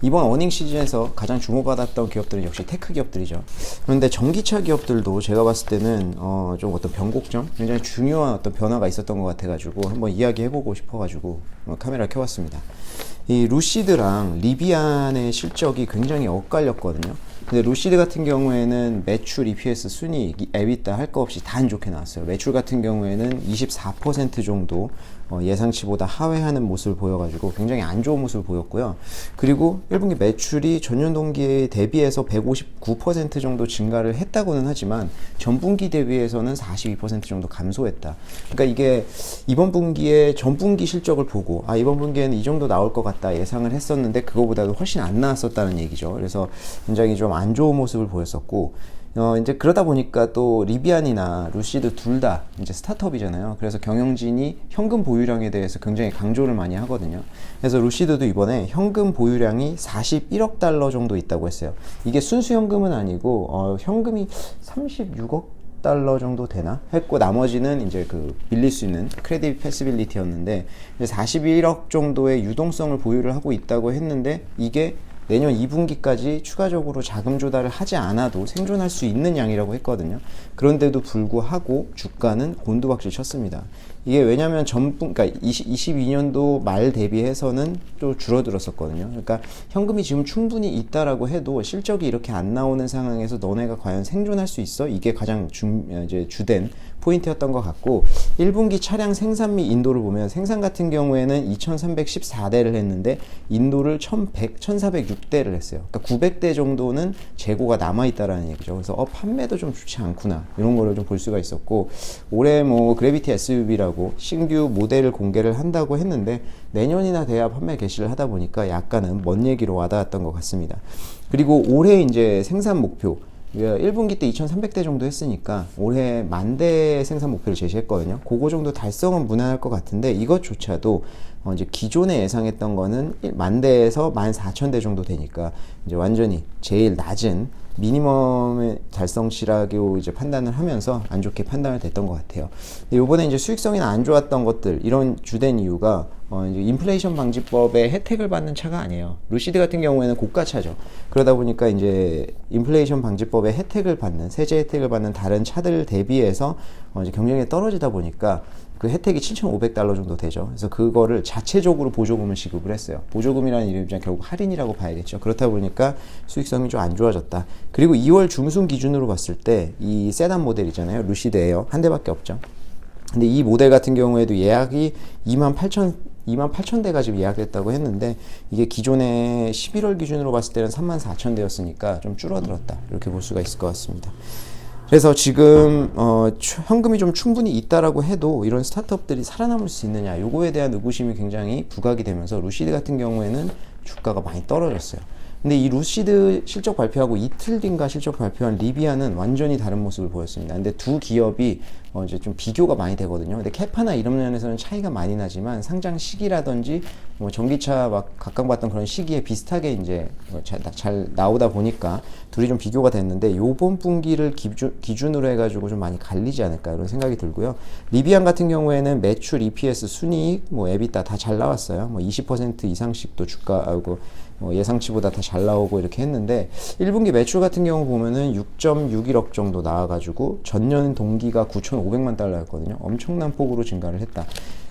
이번 어닝 시즌에서 가장 주목받았던 기업들은 역시 테크 기업들이죠. 그런데 전기차 기업들도 제가 봤을 때는 좀 어떤 변곡점, 굉장히 중요한 어떤 변화가 있었던 것 같아가지고 한번 이야기해보고 싶어가지고 카메라 켜봤습니다. 이 루시드랑 리비안의 실적이 굉장히 엇갈렸거든요. 근데 루시드 같은 경우에는 매출, EPS, 순이익, 에비타 할 거 없이 다 안 좋게 나왔어요. 매출 같은 경우에는 24% 정도 예상치보다 하회하는 모습을 보여가지고 굉장히 안 좋은 모습을 보였고요. 그리고 1분기 매출이 전년 동기에 대비해서 159% 정도 증가를 했다고는 하지만 전분기 대비해서는 42% 정도 감소했다. 그러니까 이게 이번 분기에 전분기 실적을 보고 이번 분기에는 이 정도 나올 것 같다 예상을 했었는데 그거보다도 훨씬 안 나왔었다는 얘기죠. 그래서 굉장히 좀 안 좋은 모습을 보였었고 이제 그러다 보니까 또 리비안이나 루시드 둘 다 이제 스타트업이잖아요. 그래서 경영진이 현금 보유량에 대해서 굉장히 강조를 많이 하거든요. 그래서 루시드도 이번에 현금 보유량이 41억 달러 정도 있다고 했어요. 이게 순수 현금은 아니고 현금이 36억 달러 정도 되나 했고 나머지는 이제 그 빌릴 수 있는 크레딧 패시빌리티였는데 41억 정도의 유동성을 보유를 하고 있다고 했는데 이게 내년 2분기까지 추가적으로 자금 조달을 하지 않아도 생존할 수 있는 양이라고 했거든요. 그런데도 불구하고 주가는 곤두박질 쳤습니다. 이게 왜냐면 그러니까 22년도 말 대비해서는 또 줄어들었었거든요. 그러니까 현금이 지금 충분히 있다라고 해도 실적이 이렇게 안 나오는 상황에서 너네가 과연 생존할 수 있어? 이게 가장 이제 주된 포인트였던 것 같고 1분기 차량 생산 및 인도를 보면 생산 같은 경우에는 2314대를 했는데 인도를 1406대를 했어요. 그러니까 900대 정도는 재고가 남아있다라는 얘기죠. 그래서 판매도 좀 좋지 않구나 이런 거를 좀 볼 수가 있었고 올해 뭐 그래비티 SUV라고 신규 모델을 공개를 한다고 했는데 내년이나 돼야 판매 개시를 하다 보니까 약간은 먼 얘기로 와닿았던 것 같습니다. 그리고 올해 이제 생산 목표 1분기 때 2300대 정도 했으니까 올해 10,000대 생산 목표를 제시했거든요. 그거 정도 달성은 무난할 것 같은데 이것조차도 이제 기존에 예상했던 거는 10,000대에서 14,000대 정도 되니까 이제 완전히 제일 낮은 미니멈의 달성치라고 이제 판단을 하면서 안 좋게 판단을 됐던 것 같아요. 근데 요번에 이제 수익성이 안 좋았던 것들, 이런 주된 이유가 이제 인플레이션 방지법의 혜택을 받는 차가 아니에요. 루시드 같은 경우에는 고가차죠. 그러다 보니까 이제 인플레이션 방지법의 혜택을 받는, 세제 혜택을 받는 다른 차들 대비해서 이제 경쟁력이 떨어지다 보니까 그 혜택이 7,500달러 정도 되죠. 그래서 그거를 자체적으로 보조금을 지급을 했어요. 보조금이라는 이름이지만 결국 할인이라고 봐야겠죠. 그렇다 보니까 수익성이 좀 안 좋아졌다. 그리고 2월 중순 기준으로 봤을 때 이 세단 모델이잖아요. 루시드 에어 한 대밖에 없죠. 근데 이 모델 같은 경우에도 예약이 28,000대가 지금 예약됐다고 했는데 이게 기존에 11월 기준으로 봤을 때는 34,000대였으니까 좀 줄어들었다. 이렇게 볼 수가 있을 것 같습니다. 그래서 지금 현금이 좀 충분히 있다라고 해도 이런 스타트업들이 살아남을 수 있느냐 요거에 대한 의구심이 굉장히 부각이 되면서 루시드 같은 경우에는 주가가 많이 떨어졌어요. 근데 이 루시드 실적 발표하고 이틀 뒤인가 실적 발표한 리비안은 완전히 다른 모습을 보였습니다. 근데 두 기업이 이제 좀 비교가 많이 되거든요. 근데 캐파나 이런 면에서는 차이가 많이 나지만 상장 시기라든지 뭐 전기차 막 각광받던 그런 시기에 비슷하게 이제 잘 나오다 보니까 둘이 좀 비교가 됐는데 요번 분기를 기준으로 해가지고 좀 많이 갈리지 않을까 이런 생각이 들고요. 리비안 같은 경우에는 매출, EPS, 순이익, 뭐 에비타 다 잘 나왔어요. 뭐 20% 이상씩도 주가하고 예상치보다 다 잘 나오고 이렇게 했는데 1분기 매출 같은 경우 보면은 6.61억 정도 나와가지고 전년 동기가 9,500만 달러였거든요. 엄청난 폭으로 증가를 했다.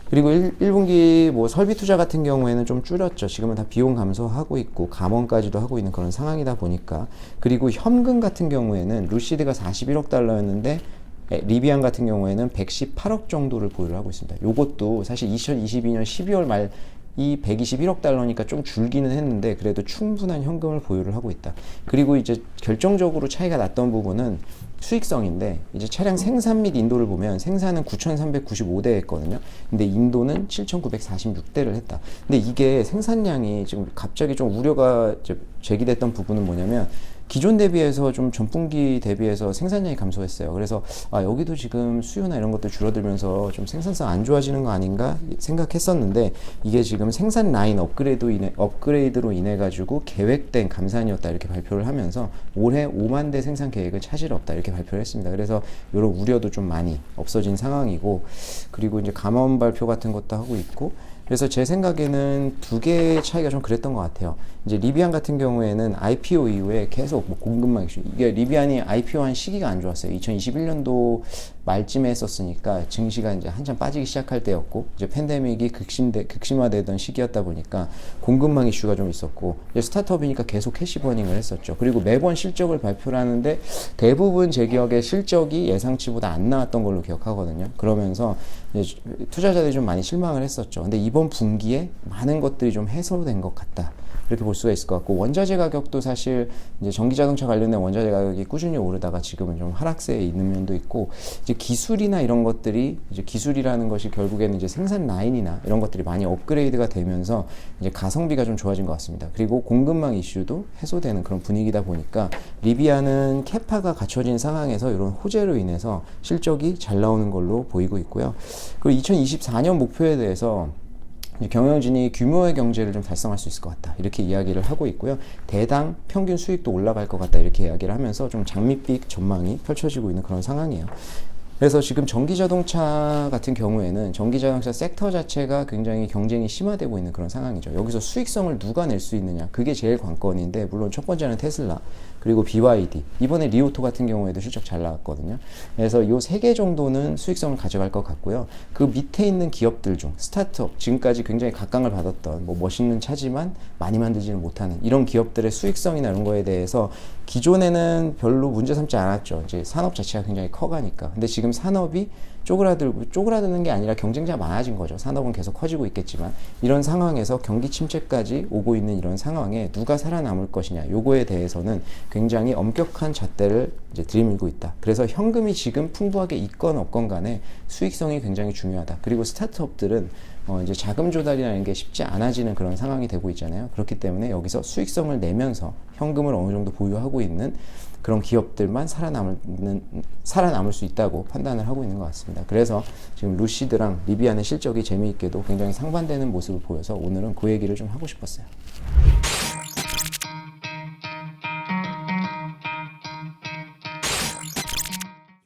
그리고 1분기 뭐 설비 투자 같은 경우에는 좀 줄였죠. 지금은 다 비용 감소하고 있고 감원까지도 하고 있는 그런 상황이다 보니까. 그리고 현금 같은 경우에는 루시드가 41억 달러였는데 리비안 같은 경우에는 118억 정도를 보유를 하고 있습니다. 요것도 사실 2022년 12월 말 이 121억 달러니까 좀 줄기는 했는데 그래도 충분한 현금을 보유를 하고 있다. 그리고 이제 결정적으로 차이가 났던 부분은 수익성인데 이제 차량 생산 및 인도를 보면 생산은 9,395대 했거든요. 근데 인도는 7,946대를 했다. 근데 이게 생산량이 지금 갑자기 좀 우려가 제기됐던 부분은 뭐냐면 기존 대비해서 좀 전분기 대비해서 생산량이 감소했어요. 그래서 여기도 지금 수요나 이런 것들 줄어들면서 좀 생산성 안 좋아지는 거 아닌가 생각했었는데 이게 지금 생산 라인 업그레이드로 인해 가지고 계획된 감산이었다 이렇게 발표를 하면서 올해 5만 대 생산 계획을 차질 없다 이렇게 발표를 했습니다. 그래서 이런 우려도 좀 많이 없어진 상황이고 그리고 이제 감원 발표 같은 것도 하고 있고 그래서 제 생각에는 두 개의 차이가 좀 그랬던 것 같아요. 이제 리비안 같은 경우에는 IPO 이후에 계속 뭐 공급망 이슈, 이게 리비안이 IPO한 시기가 안 좋았어요. 2021년도 말쯤에 했었으니까 증시가 이제 한참 빠지기 시작할 때였고, 이제 팬데믹이 극심화되던 시기였다 보니까 공급망 이슈가 좀 있었고, 이제 스타트업이니까 계속 캐시 버닝을 했었죠. 그리고 매번 실적을 발표를 하는데 대부분 제 기억에 실적이 예상치보다 안 나왔던 걸로 기억하거든요. 그러면서 이제 투자자들이 좀 많이 실망을 했었죠. 근데 이번 분기에 많은 것들이 좀 해소된 것 같다, 이렇게 볼 수가 있을 것 같고, 원자재 가격도 사실 이제 전기자동차 관련된 원자재 가격이 꾸준히 오르다가 지금은 좀 하락세에 있는 면도 있고, 이제 기술이나 이런 것들이, 이제 기술이라는 것이 결국에는 이제 생산 라인이나 이런 것들이 많이 업그레이드가 되면서 이제 가성비가 좀 좋아진 것 같습니다. 그리고 공급망 이슈도 해소되는 그런 분위기다 보니까 리비아는 캐파가 갖춰진 상황에서 이런 호재로 인해서 실적이 잘 나오는 걸로 보이고 있고요. 그리고 2024년 목표에 대해서 경영진이 규모의 경제를 좀 달성할 수 있을 것 같다, 이렇게 이야기를 하고 있고요. 대당 평균 수익도 올라갈 것 같다, 이렇게 이야기를 하면서 좀 장밋빛 전망이 펼쳐지고 있는 그런 상황이에요. 그래서 지금 전기자동차 같은 경우에는 전기자동차 섹터 자체가 굉장히 경쟁이 심화되고 있는 그런 상황이죠. 여기서 수익성을 누가 낼 수 있느냐, 그게 제일 관건인데, 물론 첫 번째는 테슬라, 그리고 BYD, 이번에 리오토 같은 경우에도 실적 잘 나왔거든요. 그래서 이 세 개 정도는 수익성을 가져갈 것 같고요. 그 밑에 있는 기업들 중 스타트업, 지금까지 굉장히 각광을 받았던 뭐 멋있는 차지만 많이 만들지는 못하는 이런 기업들의 수익성이나 이런 거에 대해서 기존에는 별로 문제 삼지 않았죠. 이제 산업 자체가 굉장히 커가니까. 근데 지금 산업이 쪼그라드는 게 아니라 경쟁자가 많아진 거죠. 산업은 계속 커지고 있겠지만, 이런 상황에서 경기 침체까지 오고 있는 이런 상황에 누가 살아남을 것이냐, 요거에 대해서는 굉장히 엄격한 잣대를 이제 들이밀고 있다. 그래서 현금이 지금 풍부하게 있건 없건 간에 수익성이 굉장히 중요하다. 그리고 스타트업들은 이제 자금 조달이라는 게 쉽지 않아지는 그런 상황이 되고 있잖아요. 그렇기 때문에 여기서 수익성을 내면서 현금을 어느 정도 보유하고 있는 그런 기업들만 살아남을 수 있다고 판단을 하고 있는 것 같습니다. 그래서 지금 루시드랑 리비안의 실적이 재미있게도 굉장히 상반되는 모습을 보여서 오늘은 그 얘기를 좀 하고 싶었어요.